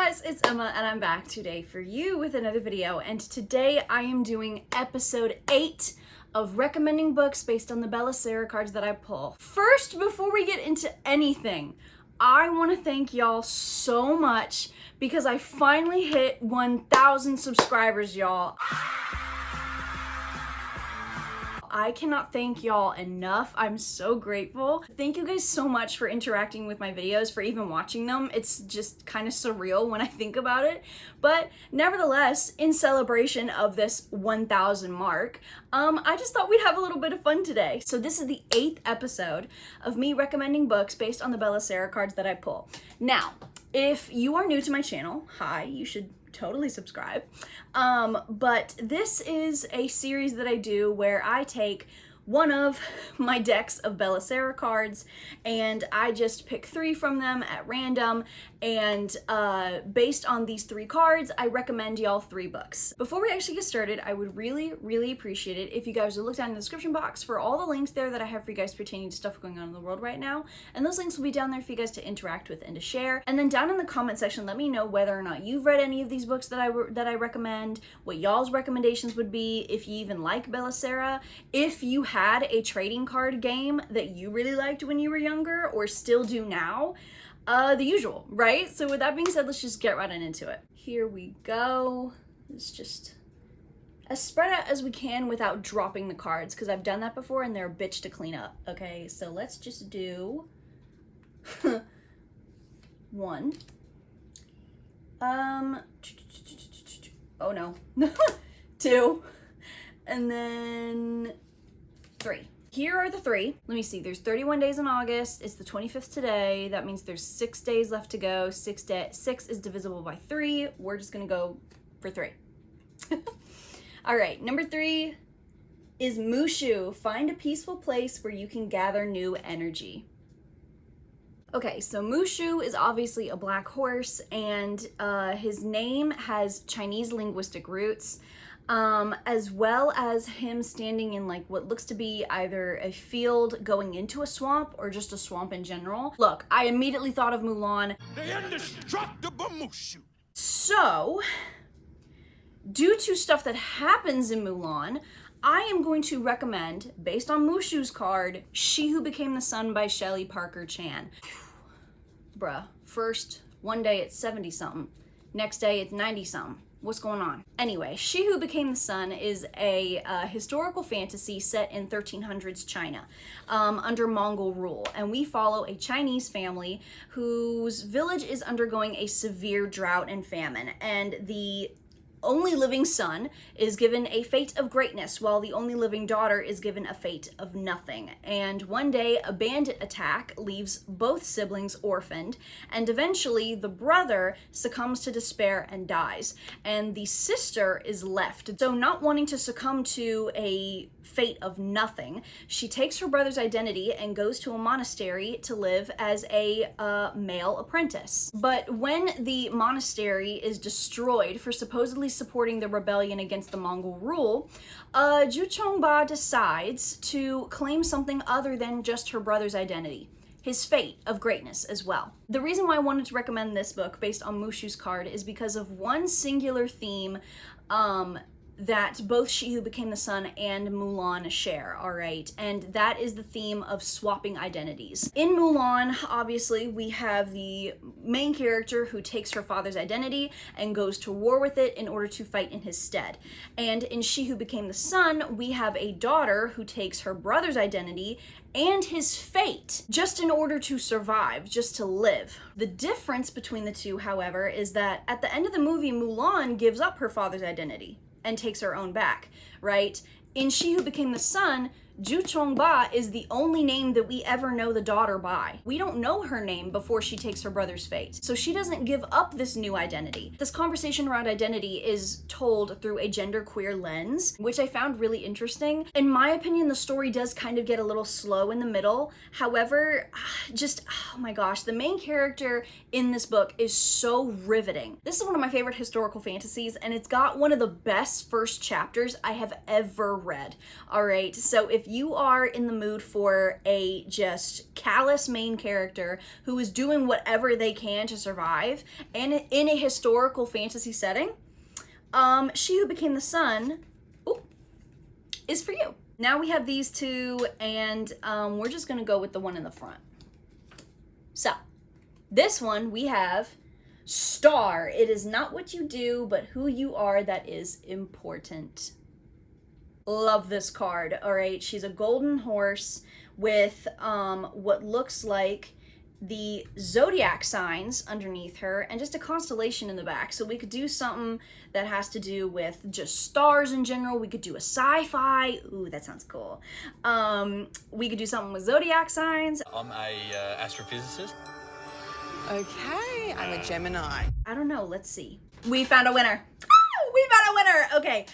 guys, it's Emma and I'm back today for you with another video, and today I am doing episode 8 of recommending books based on the Bella Sara cards that I pull. First, before we get into anything, I want to thank y'all so much because I finally hit 1,000 subscribers, y'all. I cannot thank y'all enough. I'm so grateful. Thank you guys so much for interacting with my videos, for even watching them. It's just kind of surreal when I think about it. But nevertheless, in celebration of this 1,000 mark, I just thought we'd have a little bit of fun today. So this is the 8th episode of me recommending books based on the Bella Sara cards that I pull. Now, if you are new to my channel, hi, you should totally subscribe. But this is a series that I do where I take one of my decks of Bella Sara cards and I just pick 3 from them at random, and based on these 3 cards, I recommend y'all 3 books. Before we actually get started, I would really appreciate it if you guys would look down in the description box for all the links there that I have for you guys pertaining to stuff going on in the world right now, and those links will be down there for you guys to interact with and to share. And then down in the comment section, let me know whether or not you've read any of these books that I recommend, what y'all's recommendations would be, if you even like Bella Sara, if you had a trading card game that you really liked when you were younger or still do now. The usual, right? So with that being said, let's just get right on into it. Here we go. It's just as spread out as we can without dropping the cards, because I've done that before and they're a bitch to clean up. Okay, so let's just do 1. Oh no. 2. And then 3. Here are the 3. Let me see, there's 31 days in August. It's the 25th today. That means there's 6 days left to go. 6 is divisible by 3. We're just gonna go for 3. All right, number 3 is Mushu. Find a peaceful place where you can gather new energy. Okay, so Mushu is obviously a black horse, and his name has Chinese linguistic roots. As well as him standing in like what looks to be either a field going into a swamp or just a swamp in general. Look, I immediately thought of Mulan. The indestructible Mushu. So, due to stuff that happens in Mulan, I am going to recommend, based on Mushu's card, She Who Became the Sun by Shelley Parker Chan. Bruh, first, one day it's 70 something, next day it's 90 something. What's going on? Anyway, She Who Became the Sun is a historical fantasy set in 1300s China under Mongol rule, and we follow a Chinese family whose village is undergoing a severe drought and famine, and the only living son is given a fate of greatness, while the only living daughter is given a fate of nothing. And one day, a bandit attack leaves both siblings orphaned, and eventually the brother succumbs to despair and dies, and the sister is left. So not wanting to succumb to a fate of nothing, she takes her brother's identity and goes to a monastery to live as a male apprentice. But when the monastery is destroyed for supposedly supporting the rebellion against the Mongol rule, Zhu Chongba decides to claim something other than just her brother's identity. His fate of greatness as well. The reason why I wanted to recommend this book based on Mushu's card is because of one singular theme that both She Who Became the Sun and Mulan share, all right? And that is the theme of swapping identities. In Mulan, obviously, we have the main character who takes her father's identity and goes to war with it in order to fight in his stead. And in She Who Became the Sun, we have a daughter who takes her brother's identity and his fate just in order to survive, just to live. The difference between the two, however, is that at the end of the movie, Mulan gives up her father's identity and takes her own back, right? In She Who Became the Sun, Zhu Chongba is the only name that we ever know the daughter by. We don't know her name before she takes her brother's fate. So she doesn't give up this new identity. This conversation around identity is told through a genderqueer lens, which I found really interesting. In my opinion, the story does kind of get a little slow in the middle. However, just, oh my gosh, the main character in this book is so riveting. This is one of my favorite historical fantasies, and it's got one of the best first chapters I have ever read. All right, so if If you are in the mood for a just callous main character who is doing whatever they can to survive, and in a historical fantasy setting, She Who Became the Sun is for you. Now we have these two, and we're just gonna go with the one in the front. So, this one we have Star. It is not what you do, but who you are that is important. Love this card. All right, she's a golden horse with what looks like the zodiac signs underneath her and just a constellation in the back. So we could do something that has to do with just stars in general. We could do a sci-fi. Ooh, that sounds cool. We could do something with zodiac signs. I'm a astrophysicist. Okay, I'm a Gemini. I don't know, let's see. We found a winner. We found a winner. Okay,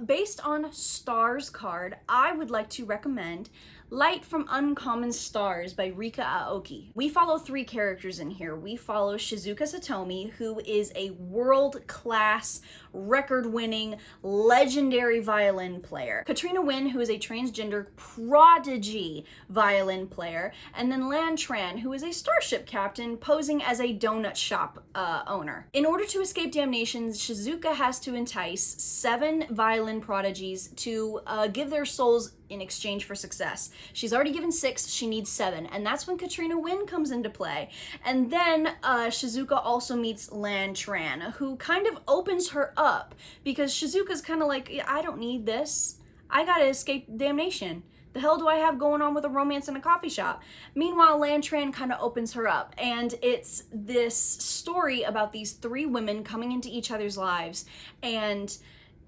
based on Stars card, I would like to recommend Light from Uncommon Stars by Ryka Aoki. We follow 3 characters in here. We follow Shizuka Satomi, who is a world-class, record-winning, legendary violin player. Katrina Wynn, who is a transgender prodigy violin player. And then Lan Tran, who is a starship captain posing as a donut shop owner. In order to escape damnation, Shizuka has to entice 7 violin prodigies to give their souls in exchange for success. She's already given 6, she needs 7, and that's when Katrina Wynn comes into play. And then Shizuka also meets Lan Tran, who kind of opens her up, because Shizuka's kind of like, I don't need this. I gotta escape damnation. The hell do I have going on with a romance in a coffee shop? Meanwhile, Lan Tran kind of opens her up, and it's this story about these 3 women coming into each other's lives and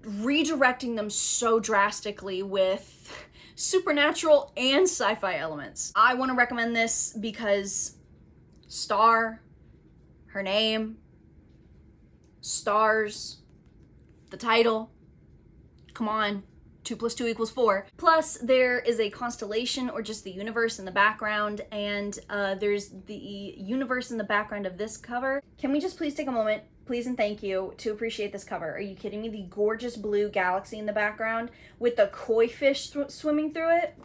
redirecting them so drastically with supernatural and sci-fi elements. I want to recommend this because Star, her name, stars, the title, come on, 2 + 2 = 4. Plus, there is a constellation or just the universe in the background, and there's the universe in the background of this cover. Can we just please take a moment, please and thank you, to appreciate this cover? Are you kidding me? The gorgeous blue galaxy in the background with the koi fish swimming through it.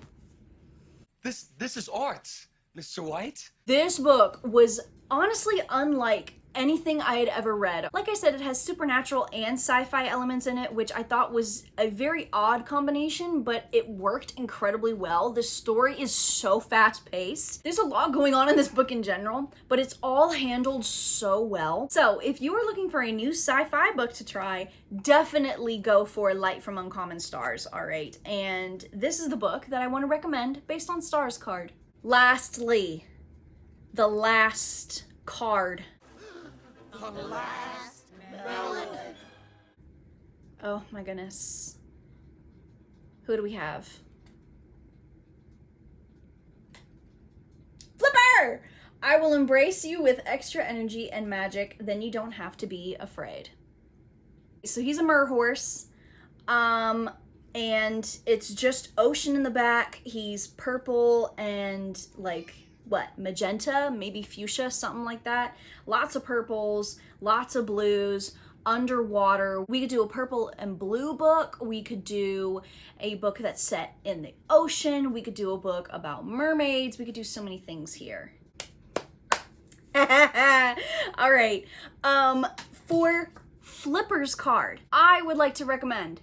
This is art, Mr. White. This book was honestly unlike anything I had ever read. Like I said, it has supernatural and sci-fi elements in it, which I thought was a very odd combination, but it worked incredibly well. The story is so fast-paced. There's a lot going on in this book in general, but it's all handled so well. So if you are looking for a new sci-fi book to try, definitely go for Light from Uncommon Stars, all right? And this is the book that I want to recommend based on Stars card. Lastly, the last card. Oh my goodness. Who do we have? Flipper! I will embrace you with extra energy and magic, then you don't have to be afraid. So he's a mer horse, and it's just ocean in the back. He's purple and like, what, magenta, maybe fuchsia, something like that. Lots of purples, lots of blues, underwater. We could do a purple and blue book. We could do a book that's set in the ocean. We could do a book about mermaids. We could do so many things here. All right. For Flipper's card, I would like to recommend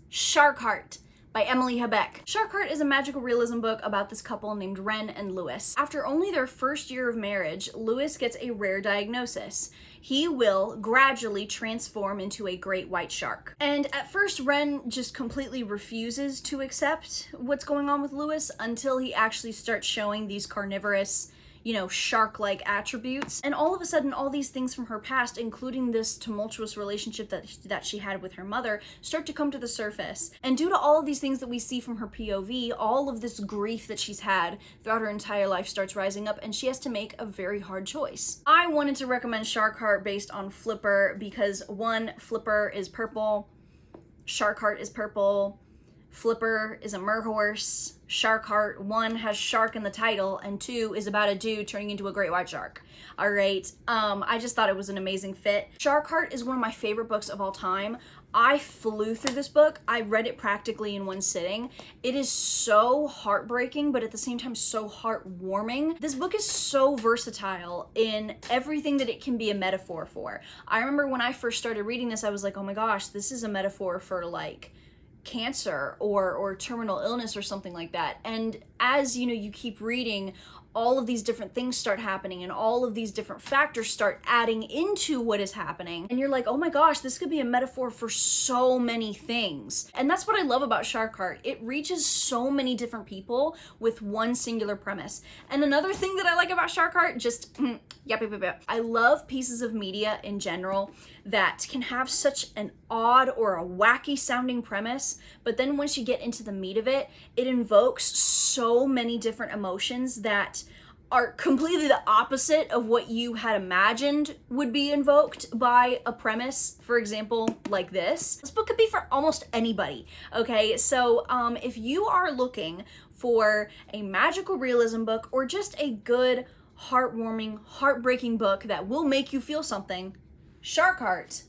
Shark Heart by Emily Habeck. Shark Heart is a magical realism book about this couple named Ren and Louis. After only their first year of marriage, Louis gets a rare diagnosis. He will gradually transform into a great white shark. And at first, Ren just completely refuses to accept what's going on with Louis until he actually starts showing these carnivorous, you know, shark-like attributes. And all of a sudden, all these things from her past, including this tumultuous relationship that she had with her mother, start to come to the surface. And due to all of these things that we see from her POV, all of this grief that she's had throughout her entire life starts rising up, and she has to make a very hard choice. I wanted to recommend Shark Heart based on Flipper because, one, Flipper is purple, Shark Heart is purple, Flipper is a merhorse. Shark Heart, 1 has shark in the title, and 2 is about a dude turning into a great white shark. All right, I just thought it was an amazing fit. Shark Heart is one of my favorite books of all time. I flew through this book. I read it practically in one sitting. It is so heartbreaking, but at the same time so heartwarming. This book is so versatile in everything that it can be a metaphor for. I remember when I first started reading this, I was like, oh my gosh, this is a metaphor for like cancer or terminal illness or something like that. And as you keep reading, all of these different things start happening and all of these different factors start adding into what is happening. And you're like, oh my gosh, this could be a metaphor for so many things. And that's what I love about Shark Heart. It reaches so many different people with one singular premise. And another thing that I like about Shark Heart, yep. I love pieces of media in general that can have such an odd or a wacky sounding premise, but then once you get into the meat of it, it invokes so many different emotions that are completely the opposite of what you had imagined would be invoked by a premise, for example, like this. This book could be for almost anybody, okay? So if you are looking for a magical realism book or just a good, heartwarming, heartbreaking book that will make you feel something, Shark Heart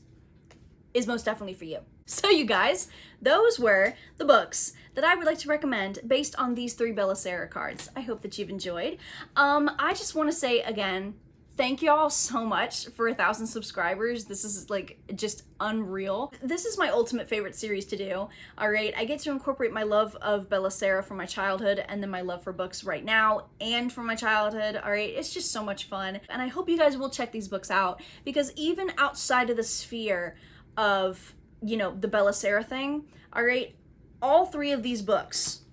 is most definitely for you. So you guys, those were the books that I would like to recommend based on these 3 Bella Sara cards. I hope that you've enjoyed. I just want to say again, thank y'all so much for 1,000 subscribers. This is like just unreal. This is my ultimate favorite series to do. All right, I get to incorporate my love of Bella Sara from my childhood and then my love for books right now and from my childhood. All right, it's just so much fun. And I hope you guys will check these books out because even outside of the sphere of, the Bella Sara thing, all right, all 3 of these books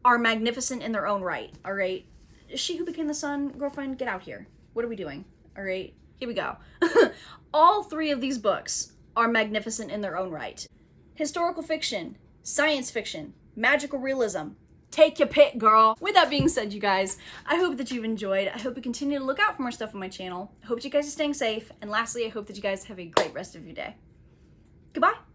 are magnificent in their own right, all right? She Who Became the Sun, girlfriend, get out here. What are we doing? All right, here we go. All 3 of these books are magnificent in their own right. Historical fiction, science fiction, magical realism. Take your pick, girl. With that being said, you guys, I hope that you've enjoyed. I hope you continue to look out for more stuff on my channel. I hope you guys are staying safe. And lastly, I hope that you guys have a great rest of your day. Goodbye.